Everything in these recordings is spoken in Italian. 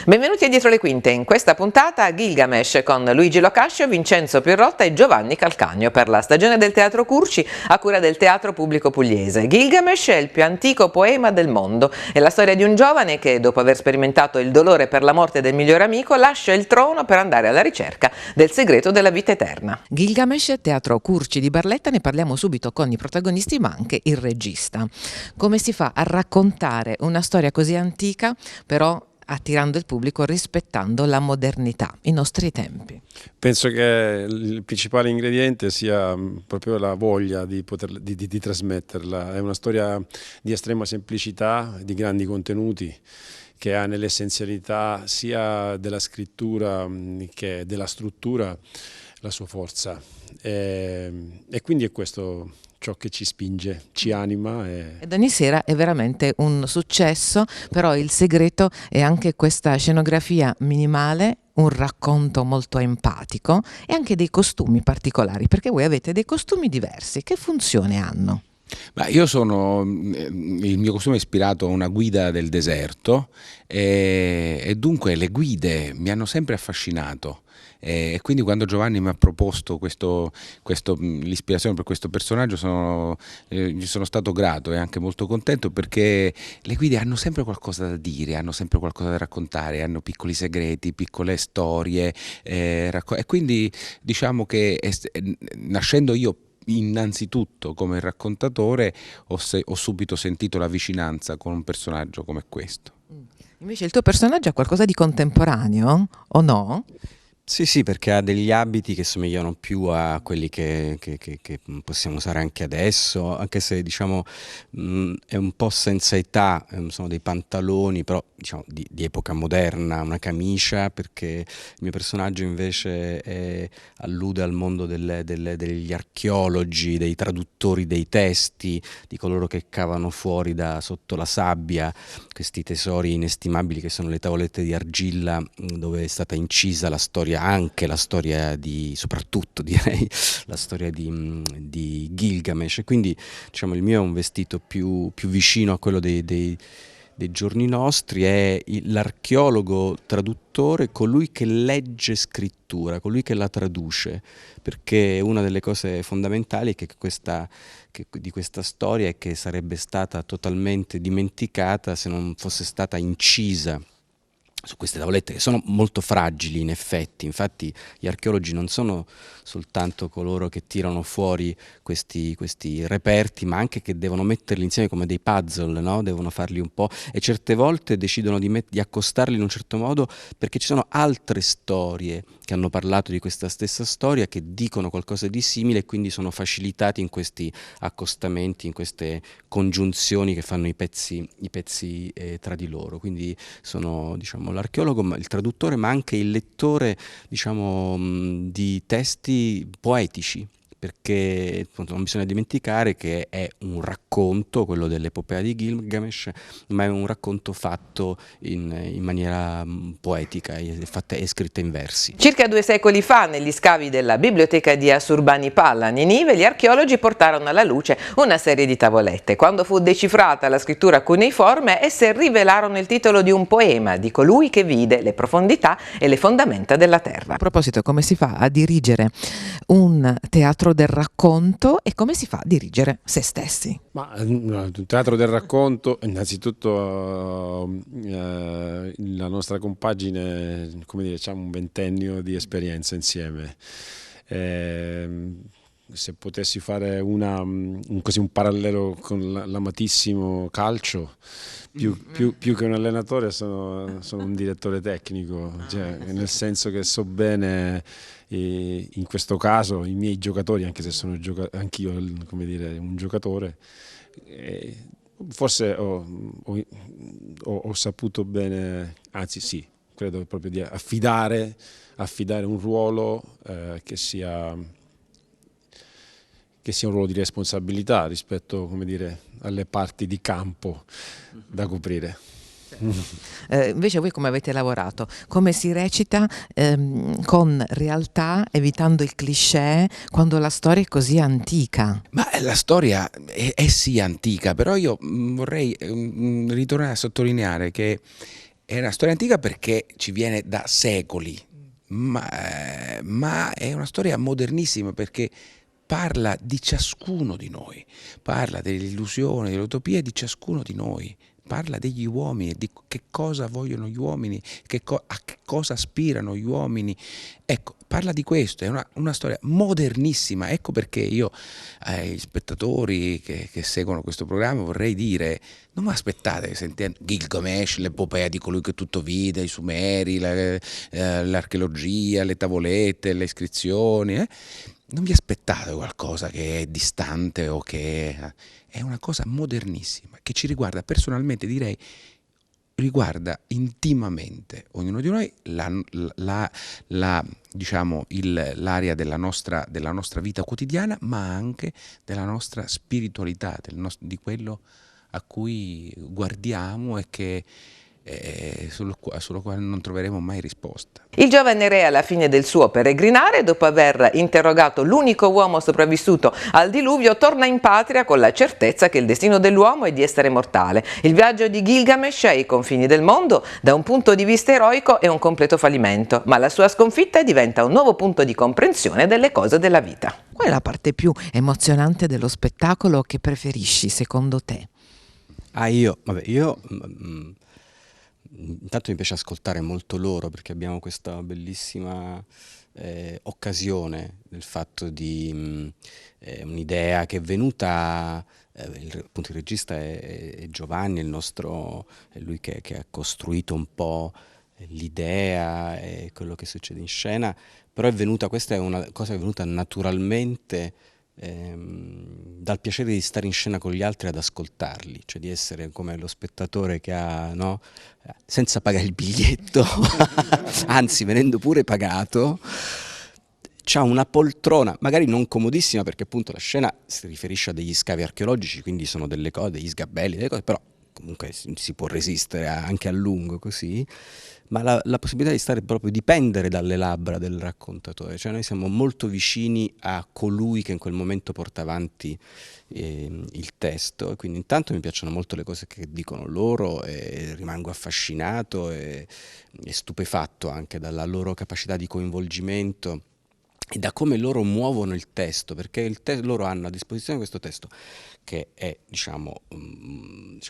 Benvenuti a Dietro le Quinte, in questa puntata Gilgamesh con Luigi Locascio, Vincenzo Pirrotta e Giovanni Calcagno per la stagione del Teatro Curci a cura del Teatro Pubblico Pugliese. Gilgamesh è il più antico poema del mondo, è la storia di un giovane che, dopo aver sperimentato il dolore per la morte del migliore amico, lascia il trono per andare alla ricerca del segreto della vita eterna. Gilgamesh, Teatro Curci di Barletta, ne parliamo subito con i protagonisti ma anche il regista. Come si fa a raccontare una storia così antica, però attirando il pubblico, rispettando la modernità, i nostri tempi? Penso che il principale ingrediente sia proprio la voglia di trasmetterla. È una storia di estrema semplicità, di grandi contenuti, che ha nell'essenzialità sia della scrittura che della struttura la sua forza. E quindi è questo ciò che ci spinge, ci anima. Ed ogni sera è veramente un successo, però il segreto è anche questa scenografia minimale, un racconto molto empatico e anche dei costumi particolari, perché voi avete dei costumi diversi. Che funzione hanno? Ma il mio costume è ispirato a una guida del deserto e dunque le guide mi hanno sempre affascinato. E quindi quando Giovanni mi ha proposto l'ispirazione per questo personaggio gli sono stato grato e anche molto contento, perché le guide hanno sempre qualcosa da dire, hanno sempre qualcosa da raccontare, hanno piccoli segreti, piccole storie, e quindi diciamo che nascendo io innanzitutto come raccontatore ho subito sentito la vicinanza con un personaggio come questo. Invece il tuo personaggio ha qualcosa di contemporaneo o no? Sì, perché ha degli abiti che somigliano più a quelli che possiamo usare anche adesso, anche se diciamo è un po' senza età, sono dei pantaloni però diciamo di epoca moderna, una camicia, perché il mio personaggio invece allude al mondo degli archeologi, dei traduttori dei testi, di coloro che cavano fuori da sotto la sabbia questi tesori inestimabili che sono le tavolette di argilla dove è stata incisa la storia, anche la storia soprattutto direi, la storia di Gilgamesh. Quindi diciamo il mio è un vestito più vicino a quello dei giorni nostri, è l'archeologo traduttore, colui che legge scrittura, colui che la traduce, perché una delle cose fondamentali è che di questa storia è che sarebbe stata totalmente dimenticata se non fosse stata incisa su queste tavolette, che sono molto fragili in effetti. Infatti gli archeologi non sono soltanto coloro che tirano fuori questi reperti, ma anche che devono metterli insieme come dei puzzle, no? Devono farli un po', e certe volte decidono di accostarli in un certo modo, perché ci sono altre storie che hanno parlato di questa stessa storia, che dicono qualcosa di simile, e quindi sono facilitati in questi accostamenti, in queste congiunzioni che fanno i pezzi tra di loro. Quindi sono, diciamo, l'archeologo, il traduttore, ma anche il lettore, diciamo, di testi poetici, perché appunto, non bisogna dimenticare che è un racconto, quello dell'epopea di Gilgamesh, ma è un racconto fatto in maniera poetica, è scritta in versi. Circa 2 secoli fa, negli scavi della biblioteca di Assurbanipal a Ninive, gli archeologi portarono alla luce una serie di tavolette. Quando fu decifrata la scrittura cuneiforme, esse rivelarono il titolo di un poema di colui che vide le profondità e le fondamenta della terra. A proposito, come si fa a dirigere un teatro del racconto e come si fa a dirigere se stessi? Ma il teatro del racconto, innanzitutto la nostra compagine, come dire, c'ha un 20ennio di esperienza insieme. Se potessi fare un parallelo con l'amatissimo calcio, più che un allenatore sono un direttore tecnico, cioè, nel senso che so bene in questo caso i miei giocatori, anche se sono anch'io, come dire, un giocatore, forse ho saputo bene, anzi sì, credo proprio di affidare un ruolo che sia un ruolo di responsabilità rispetto, come dire, alle parti di campo da coprire. Invece voi come avete lavorato? Come si recita con realtà, evitando il cliché, quando la storia è così antica? Ma la storia è sì antica, però io vorrei ritornare a sottolineare che È una storia antica perché ci viene da secoli, ma è una storia modernissima perché parla di ciascuno di noi, parla dell'illusione, dell'utopia di ciascuno di noi, parla degli uomini, di che cosa vogliono gli uomini, a che cosa aspirano gli uomini. Ecco, parla di questo, è una storia modernissima. Ecco perché io ai spettatori che seguono questo programma vorrei dire: non vi aspettate sentendo Gilgamesh, l'epopea di colui che tutto vide, i Sumeri, l'archeologia, le tavolette, le iscrizioni. Non vi aspettate qualcosa che è distante o che è una cosa modernissima che ci riguarda personalmente, direi riguarda intimamente ognuno di noi diciamo, l'area della nostra vita quotidiana, ma anche della nostra spiritualità, di quello a cui guardiamo e che sullo quale non troveremo mai risposta. Il giovane re alla fine del suo peregrinare, dopo aver interrogato l'unico uomo sopravvissuto al diluvio, torna in patria con la certezza che il destino dell'uomo è di essere mortale. Il viaggio di Gilgamesh ai confini del mondo, da un punto di vista eroico, è un completo fallimento, ma la sua sconfitta diventa un nuovo punto di comprensione delle cose della vita. Qual è la parte più emozionante dello spettacolo che preferisci, secondo te? Intanto mi piace ascoltare molto loro perché abbiamo questa bellissima occasione del fatto di un'idea che è venuta, appunto il regista è Giovanni, è lui che ha costruito un po' l'idea e quello che succede in scena, però questa è una cosa che è venuta naturalmente dal piacere di stare in scena con gli altri ad ascoltarli, cioè di essere come lo spettatore che ha, no? Senza pagare il biglietto, anzi venendo pure pagato, c'ha una poltrona, magari non comodissima perché appunto la scena si riferisce a degli scavi archeologici, quindi sono delle cose, degli sgabelli, delle cose, però comunque si può resistere anche a lungo così, ma la possibilità di stare proprio, dipendere dalle labbra del raccontatore, cioè noi siamo molto vicini a colui che in quel momento porta avanti il testo, e quindi intanto mi piacciono molto le cose che dicono loro e rimango affascinato e stupefatto anche dalla loro capacità di coinvolgimento e da come loro muovono il testo, perché loro hanno a disposizione questo testo che è diciamo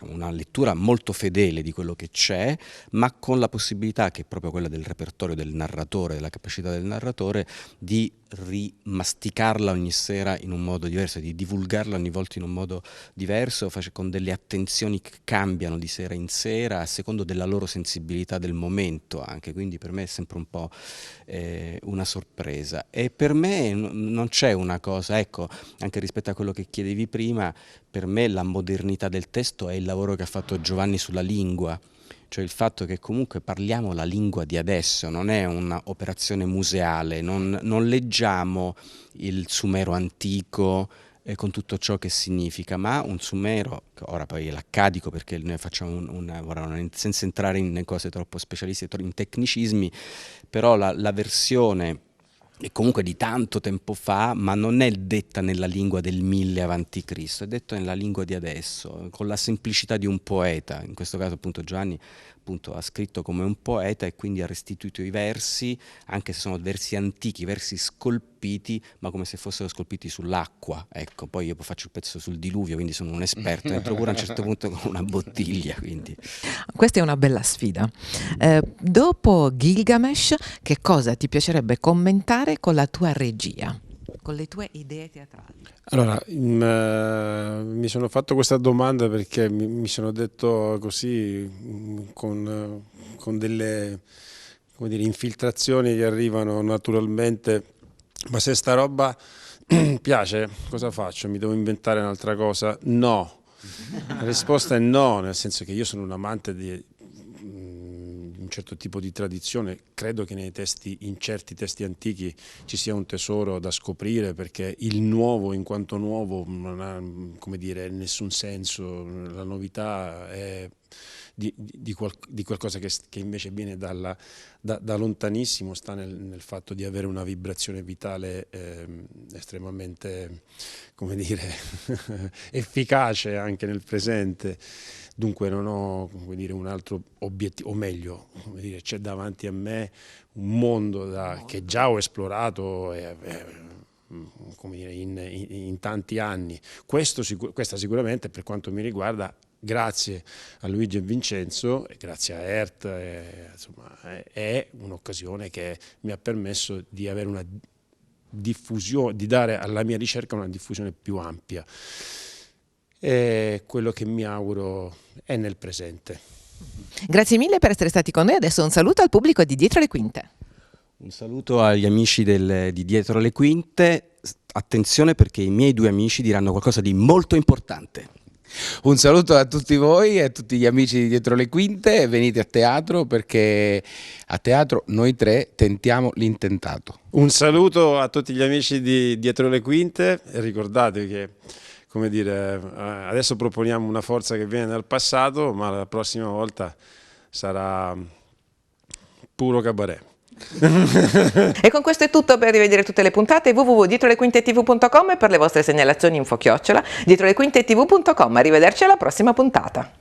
una lettura molto fedele di quello che c'è, ma con la possibilità, che è proprio quella del repertorio del narratore, della capacità del narratore, di rimasticarla ogni sera in un modo diverso, di divulgarla ogni volta in un modo diverso, con delle attenzioni che cambiano di sera in sera a secondo della loro sensibilità del momento anche, quindi per me è sempre un po' una sorpresa. E per me non c'è una cosa, ecco, anche rispetto a quello che chiedevi prima, per me la modernità del testo è il lavoro che ha fatto Giovanni sulla lingua, cioè il fatto che comunque parliamo la lingua di adesso, non è un'operazione museale, non leggiamo il Sumero antico con tutto ciò che significa, ma un Sumero, che ora poi è l'accadico perché noi facciamo senza entrare in cose troppo specialistiche, in tecnicismi, però la versione è comunque di tanto tempo fa, ma non è detta nella lingua del 1000 avanti Cristo, è detto nella lingua di adesso, con la semplicità di un poeta. In questo caso appunto Giovanni appunto ha scritto come un poeta e quindi ha restituito i versi, anche se sono versi antichi, versi scolpiti, ma come se fossero scolpiti sull'acqua. Ecco, poi io faccio il pezzo sul diluvio, quindi sono un esperto, entro pure a un certo punto con una bottiglia. Quindi. Questa è una bella sfida. Dopo Gilgamesh, che cosa ti piacerebbe commentare con la tua regia, con le tue idee teatrali? Allora, mi sono fatto questa domanda perché mi sono detto così, con delle, come dire, infiltrazioni che arrivano naturalmente, ma se sta roba piace, cosa faccio? Mi devo inventare un'altra cosa? No, la risposta è no, nel senso che io sono un amante di un certo tipo di tradizione, credo che in certi testi antichi ci sia un tesoro da scoprire, perché il nuovo in quanto nuovo non ha, come dire, nessun senso, la novità è di qualcosa che invece viene da lontanissimo, sta nel fatto di avere una vibrazione vitale estremamente, come dire, efficace anche nel presente. Dunque non ho, come dire, un altro obiettivo, o meglio, come dire, c'è davanti a me un mondo che già ho esplorato come dire, in tanti anni. Questa sicuramente, per quanto mi riguarda, grazie a Luigi e Vincenzo e grazie a ERT, insomma, è un'occasione che mi ha permesso di avere una diffusione, di dare alla mia ricerca una diffusione più ampia. E quello che mi auguro è nel presente. Grazie mille per essere stati con noi. Adesso un saluto al pubblico di Dietro le Quinte. Un saluto agli amici di Dietro le Quinte. Attenzione, perché i miei 2 amici diranno qualcosa di molto importante. Un saluto a tutti voi e a tutti gli amici di Dietro le Quinte. Venite a teatro, perché a teatro noi 3 tentiamo l'intentato. Un saluto a tutti gli amici di Dietro le Quinte e ricordatevi che, come dire, adesso proponiamo una forza che viene dal passato, ma la prossima volta sarà puro cabaret. E con questo è tutto. Per rivedere tutte le puntate www.dietrolequintetv.com e per le vostre segnalazioni info-dietrolequintetv.com. Arrivederci alla prossima puntata.